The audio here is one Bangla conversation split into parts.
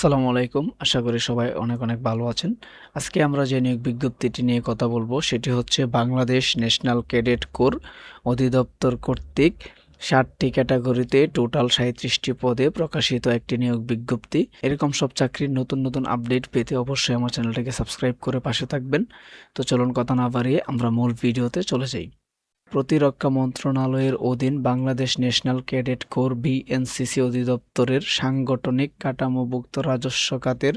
আসসালামু আলাইকুম। আশা করি সবাই অনেক অনেক ভালো আছেন। আজকে আমরা যে নিয়োগ বিজ্ঞপ্তিটি নিয়ে কথা বলবো সেটি হচ্ছে বাংলাদেশ ন্যাশনাল ক্যাডেট কোর অধিদপ্তর কর্তৃক 60টি ক্যাটাগরিতে টোটাল 37টি পদে প্রকাশিত একটি নিয়োগ বিজ্ঞপ্তি। এরকম সব চাকরির নতুন নতুন আপডেট পেতে অবশ্যই আমার চ্যানেলটাকে সাবস্ক্রাইব করে পাশে থাকবেন। তো চলুন কথা না বাড়িয়ে আমরা মূল ভিডিওতে চলে যাই। প্রতিরক্ষা মন্ত্রণালয়ের অধীন Bangladesh national cadet corps BNCC অধিদপ্তরের সাংগঠনিক কাঠামোভুক্ত রাজস্ব খাতের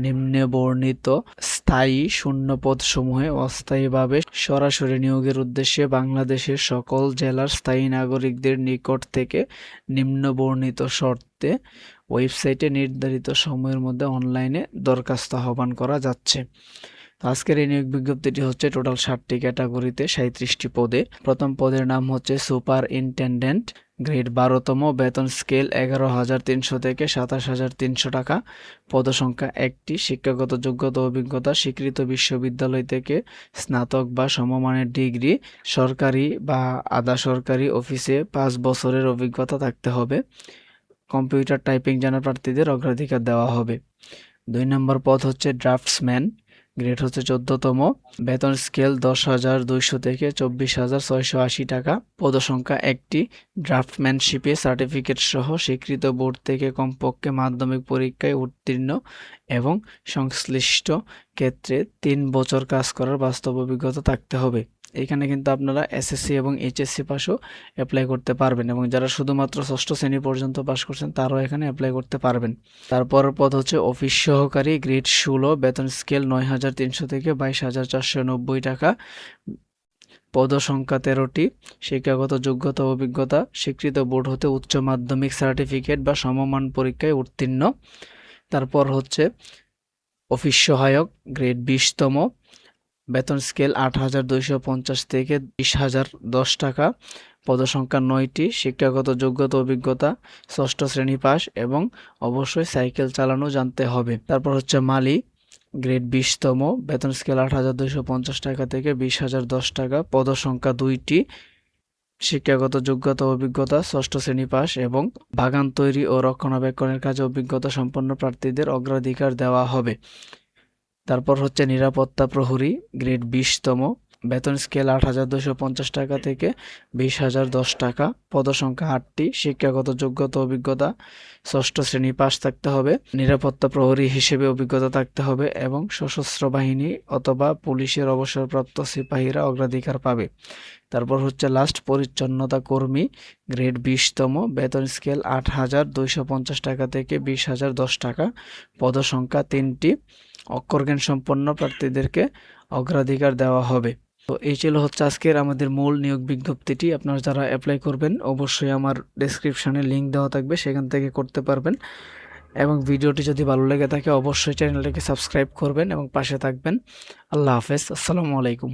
নিম্নে বর্ণিত স্থায়ী শূন্যপদসমূহে অস্থায়ীভাবে সরাসরি নিয়োগের উদ্দেশ্যে বাংলাদেশের সকল জেলার স্থায়ী নাগরিকদের নিকট থেকে নিম্ন বর্ণিত শর্তে ওয়েবসাইটে নির্ধারিত সময়ের মধ্যে অনলাইনে দরখাস্ত আহ্বান করা যাচ্ছে। আজকের এই নিয়োগ বিজ্ঞপ্তিটি হচ্ছে টোটাল 60টি ক্যাটাগরিতে 37টি পদে। প্রথম পদের নাম হচ্ছে সুপারিনটেনডেন্ট, গ্রেড 12তম, বেতন স্কেল 11,300 থেকে 27,300 টাকা, পদসংখ্যা 1টি, শিক্ষাগত যোগ্যতা অভিজ্ঞতা স্বীকৃত বিশ্ববিদ্যালয় থেকে স্নাতক বা সমমানের ডিগ্রি, সরকারি বা আধা সরকারি অফিসে 5 বছরের অভিজ্ঞতা থাকতে হবে। কম্পিউটার টাইপিং জানা প্রার্থীদের অগ্রাধিকার দেওয়া হবে। 2 নম্বর পদ হচ্ছে ড্রাফটসম্যান, গ্রেড হচ্ছে 14তম, বেতন স্কেল 10,200 থেকে 24,680 টাকা, পদসংখ্যা 1টি, ড্রাফটম্যানশিপে সার্টিফিকেট সহ স্বীকৃত বোর্ড থেকে কমপক্ষে মাধ্যমিক পরীক্ষায় উত্তীর্ণ এবং সংশ্লিষ্ট ক্ষেত্রে 3 বছর কাজ করার বাস্তব অভিজ্ঞতা থাকতে হবে। এখানে কিন্তু আপনারা এসএসসি এবং এইচএসসি পাসও অ্যাপ্লাই করতে পারবেন এবং যারা শুধুমাত্র ষষ্ঠ শ্রেণী পর্যন্ত পাস করছেন তারাও এখানে অ্যাপ্লাই করতে পারবেন। তারপরের পদ হচ্ছে অফিস সহকারী, গ্রেড 16, বেতন স্কেল 9,300 থেকে 22,490 টাকা, পদসংখ্যা 13টি, শিক্ষাগত যোগ্যতা অভিজ্ঞতা স্বীকৃত বোর্ড হতে উচ্চ মাধ্যমিক সার্টিফিকেট বা সমমান পরীক্ষায় উত্তীর্ণ। তারপর হচ্ছে অফিস সহায়ক, গ্রেড 20তম, বেতন স্কেল 8,250 থেকে 20,010 টাকা, পদসংখ্যা 9টি, শিক্ষাগত যোগ্যতা অভিজ্ঞতা ষষ্ঠ শ্রেণী পাস এবং অবশ্যই সাইকেল চালানো জানতে হবে। তারপর হচ্ছে মালি, গ্রেড 20তম, বেতন স্কেল 8,250 টাকা থেকে 20,010 টাকা, পদসংখ্যা 2টি, শিক্ষাগত যোগ্যতা অভিজ্ঞতা ষষ্ঠ শ্রেণী পাস এবং বাগান তৈরি ও রক্ষণাবেক্ষণের কাজে অভিজ্ঞতা সম্পন্ন প্রার্থীদের অগ্রাধিকার দেওয়া হবে। তারপর হচ্ছে নিরাপত্তা প্রহরী, গ্রেড 20তম, বেতন স্কেল 8,250 টাকা থেকে 20,010 টাকা, পদসংখ্যা 8টি, শিক্ষাগত যোগ্যতা অভিজ্ঞতা ষষ্ঠ শ্রেণী পাস থাকতে হবে, নিরাপত্তা প্রহরী হিসেবে অভিজ্ঞতা থাকতে হবে এবং সশস্ত্র বাহিনী অথবা পুলিশের অবসরপ্রাপ্ত সিপাহীরা অগ্রাধিকার পাবে। তারপর হচ্ছে লাস্ট পরিচ্ছন্নতা কর্মী, গ্রেড 20তম, বেতন স্কেল 8,250 টাকা থেকে 20,010 টাকা, পদসংখ্যা 3টি, অক্ষরজ্ঞান সম্পন্ন প্রার্থীদেরকে অগ্রাধিকার দেওয়া হবে। তো এই ছিল হচ্ছে আজকের আমাদের মূল নিয়োগ বিজ্ঞপ্তিটি। আপনারা যারা অ্যাপ্লাই করবেন অবশ্যই আমার ডেসক্রিপশনে লিঙ্ক দেওয়া থাকবে, সেখান থেকে করতে পারবেন। এবং ভিডিওটি যদি ভালো লেগে থাকে অবশ্যই চ্যানেলটিকে সাবস্ক্রাইব করবেন এবং পাশে থাকবেন। আল্লাহ হাফেজ, আসসালামু আলাইকুম।